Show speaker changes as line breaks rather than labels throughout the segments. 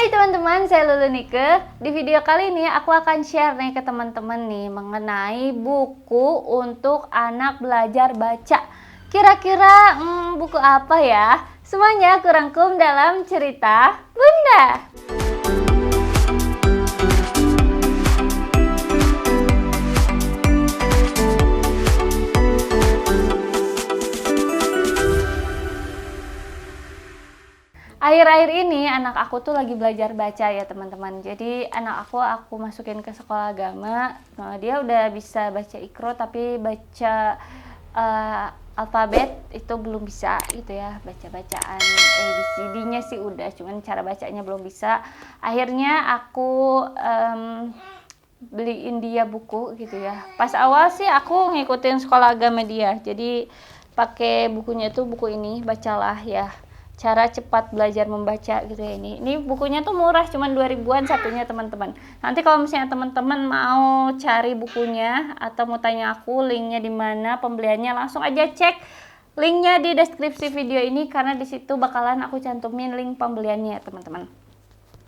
Hai teman-teman, saya Lulu Nike. Di video kali ini aku akan share nih ke teman-teman nih mengenai buku untuk anak belajar baca. Kira-kira buku apa ya? Semuanya kurangkum dalam cerita Bunda. Akhir-akhir ini anak aku tuh lagi belajar baca ya teman-teman. Jadi anak aku masukin ke sekolah agama. Nah, dia udah bisa baca Iqra tapi baca alfabet itu belum bisa gitu ya. Baca-bacaan ABCD-nya sih udah, cuman cara bacanya belum bisa. Akhirnya aku beliin dia buku gitu ya. Pas awal sih aku ngikutin sekolah agama dia. Jadi pakai bukunya tuh buku ini, Bacalah ya. Cara cepat belajar membaca gitu ya. Ini bukunya tuh murah, cuman 2000-an satunya teman-teman. Nanti kalau misalnya teman-teman mau cari bukunya atau mau tanya aku linknya di mana pembeliannya, langsung aja cek linknya di deskripsi video ini karena di situ bakalan aku cantumin link pembeliannya teman-teman.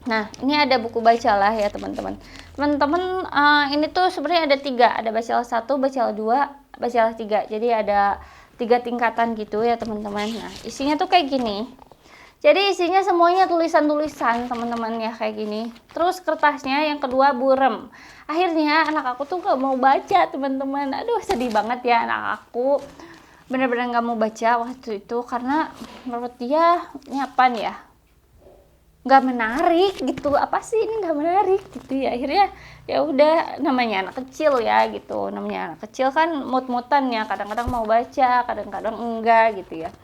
Nah, ini ada buku Bacalah ya teman-teman. Teman-teman, ini tuh sebenarnya ada 3, ada Bacalah 1, Bacalah 2, Bacalah 3. Jadi ada 3 tingkatan gitu ya teman-teman. Nah, isinya tuh kayak gini. Jadi isinya semuanya tulisan-tulisan teman-teman ya kayak gini. Terus kertasnya yang kedua burem. Akhirnya anak aku tuh gak mau baca teman-teman. Aduh sedih banget ya anak aku. Bener-bener gak mau baca waktu itu karena menurut dia ini apaan ya? Gak menarik gitu. Apa sih ini gak menarik gitu ya. Akhirnya ya udah, namanya anak kecil ya gitu. Namanya anak kecil kan mut-mutan ya. Kadang-kadang mau baca, kadang-kadang enggak gitu ya.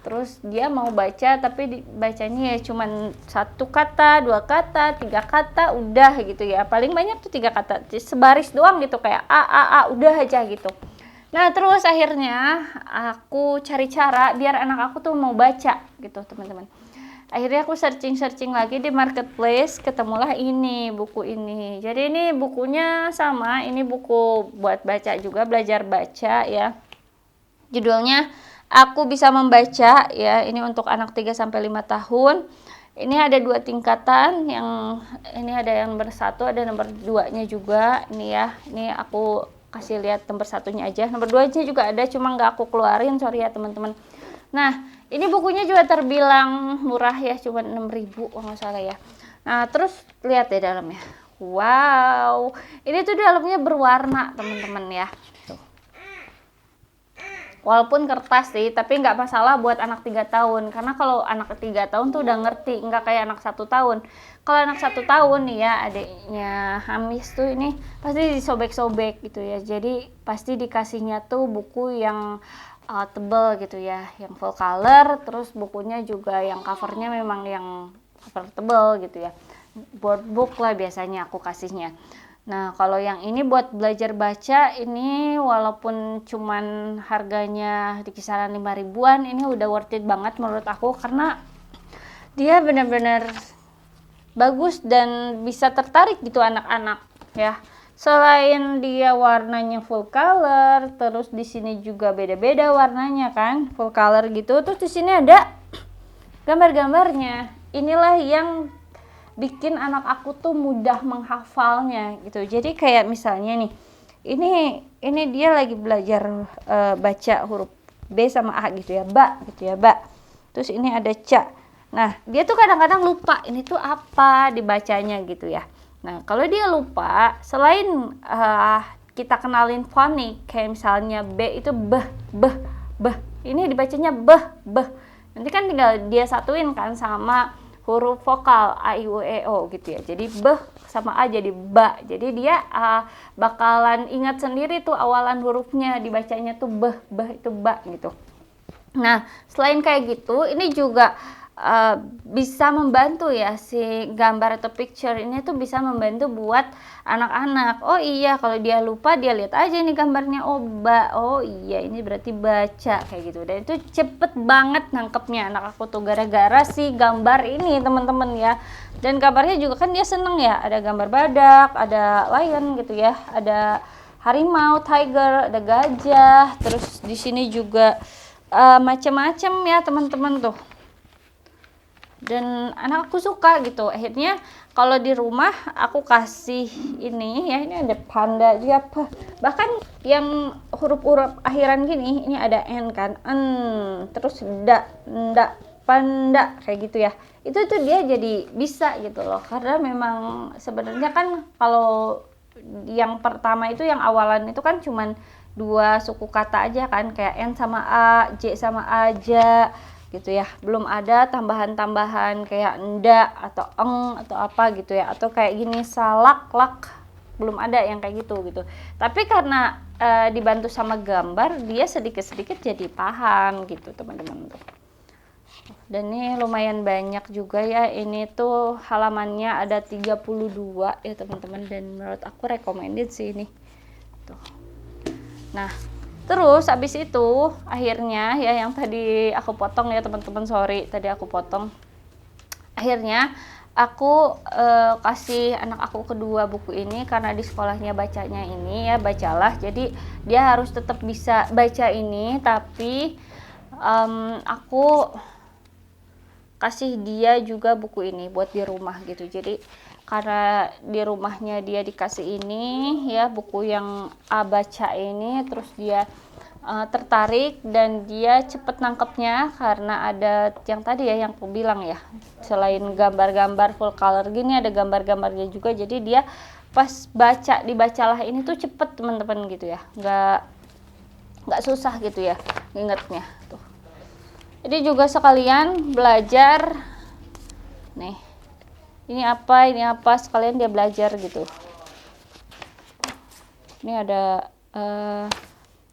Terus dia mau baca tapi bacanya ya cuman 1 kata, 2 kata, 3 kata udah gitu ya. Paling banyak tuh 3 kata, sebaris doang gitu kayak a udah aja gitu. Nah terus akhirnya aku cari cara biar anak aku tuh mau baca gitu teman-teman. Akhirnya aku searching lagi di marketplace, ketemulah ini buku ini. Jadi ini bukunya sama, ini buku buat baca juga, belajar baca ya. Judulnya Aku Bisa Membaca ya, ini untuk anak 3-5 tahun. Ini ada 2 tingkatan, yang ini ada yang nomor 1, ada nomor 2-nya juga. Ini ya, ini aku kasih lihat nomor 1-nya aja. Nomor 2-nya juga ada, cuma nggak aku keluarin, sorry ya teman-teman. Nah, ini bukunya juga terbilang murah ya, cuma 6.000 kalau nggak salah ya. Nah, terus lihat deh dalamnya. Wow, ini tuh dalamnya berwarna teman-teman ya. Walaupun kertas sih, tapi nggak masalah buat anak 3 tahun. Karena kalau anak 3 tahun tuh udah ngerti, nggak kayak anak 1 tahun. Kalau anak 1 tahun nih ya, adiknya Hamis tuh ini pasti disobek-sobek gitu ya. Jadi pasti dikasihnya tuh buku yang tebel gitu ya, yang full color. Terus bukunya juga yang covernya memang yang cover tebel gitu ya. Board book lah biasanya aku kasihnya. Nah, kalau yang ini buat belajar baca, ini walaupun cuman harganya di kisaran 5 ribuan, ini udah worth it banget menurut aku karena dia benar-benar bagus dan bisa tertarik gitu anak-anak ya. Selain dia warnanya full color, terus di sini juga beda-beda warnanya kan, full color gitu. Terus di sini ada gambar-gambarnya. Inilah yang bikin anak aku tuh mudah menghafalnya gitu. Jadi kayak misalnya nih, ini dia lagi belajar baca huruf B sama A gitu ya, ba gitu ya, ba. Terus ini ada ca. Nah, dia tuh kadang-kadang lupa ini tuh apa dibacanya gitu ya. Nah, kalau dia lupa, selain kita kenalin fonik, kayak misalnya B itu beh, beh, beh. Ini dibacanya beh, beh. Nanti kan tinggal dia satuin kan sama huruf vokal a, i, u, e, o gitu ya. Jadi beh sama a jadi ba. Jadi dia bakalan ingat sendiri tuh awalan hurufnya, dibacanya tuh beh, beh itu ba gitu. Nah, selain kayak gitu, ini juga bisa membantu ya, si gambar atau picture ini tuh bisa membantu buat anak-anak. Oh iya, kalau dia lupa dia lihat aja ini gambarnya, oh ba, oh iya ini berarti baca kayak gitu. Dan itu cepet banget nangkepnya anak aku tuh gara-gara si gambar ini teman-teman ya. Dan gambarnya juga kan dia seneng ya, ada gambar badak, ada lion gitu ya, ada harimau, tiger, ada gajah, terus di sini juga macam-macam ya teman-teman tuh. dan anak aku suka gitu. Akhirnya kalau di rumah aku kasih ini ya, ini ada panda juga apa, bahkan yang huruf-huruf akhiran gini, ini ada n kan, terus nda, panda kayak gitu ya, itu tuh dia jadi bisa gitu loh, karena memang sebenarnya kan kalau yang pertama itu yang awalan itu kan cuman 2 suku kata aja kan, kayak n sama a, j sama aja gitu ya, belum ada tambahan-tambahan kayak nda atau eng atau apa gitu ya, atau kayak gini salak lak, belum ada yang kayak gitu gitu. Tapi karena dibantu sama gambar, dia sedikit-sedikit jadi paham gitu teman-teman tuh. Dan ini lumayan banyak juga ya, ini tuh halamannya ada 32 ya teman-teman, dan menurut aku recommended sih ini tuh. Nah terus abis itu akhirnya ya, yang tadi aku potong ya teman-teman, sorry tadi aku potong. Akhirnya aku kasih anak aku kedua buku ini, karena di sekolahnya bacanya ini ya, bacalah, jadi dia harus tetap bisa baca ini, tapi aku kasih dia juga buku ini buat di rumah gitu. Jadi karena di rumahnya dia dikasih ini ya, buku yang A baca ini, terus dia tertarik dan dia cepet nangkepnya, karena ada yang tadi ya yang aku bilang ya, selain gambar-gambar full color gini ada gambar-gambarnya juga, jadi dia pas dibacalah ini tuh cepet teman-teman gitu ya, nggak susah gitu ya ingetnya tuh. Jadi juga sekalian belajar nih, ini apa sekalian dia belajar gitu. Ini ada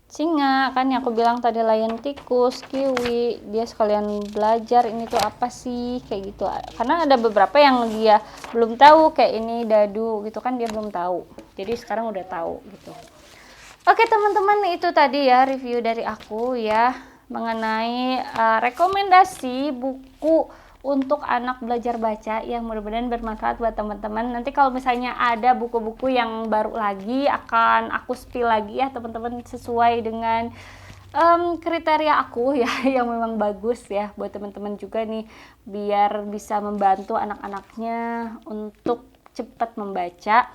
singa kan yang aku bilang tadi, lion, tikus, kiwi, dia sekalian belajar ini tuh apa sih kayak gitu, karena ada beberapa yang dia belum tahu, kayak ini dadu gitu kan, dia belum tahu, jadi sekarang udah tahu gitu. Oke teman-teman, itu tadi ya review dari aku ya mengenai rekomendasi buku untuk anak belajar baca yang mudah-mudahan bermanfaat buat teman-teman. Nanti kalau misalnya ada buku-buku yang baru lagi akan aku spill lagi ya teman-teman, sesuai dengan kriteria aku ya yang memang bagus ya buat teman-teman juga nih, biar bisa membantu anak-anaknya untuk cepat membaca.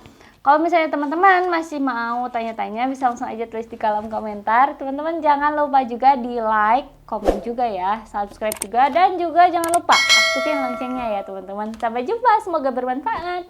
Kalau misalnya teman-teman masih mau tanya-tanya, bisa langsung aja tulis di kolom komentar. Teman-teman jangan lupa juga di like, komen juga ya, subscribe juga, dan juga jangan lupa aktifin loncengnya ya teman-teman. Sampai jumpa, semoga bermanfaat.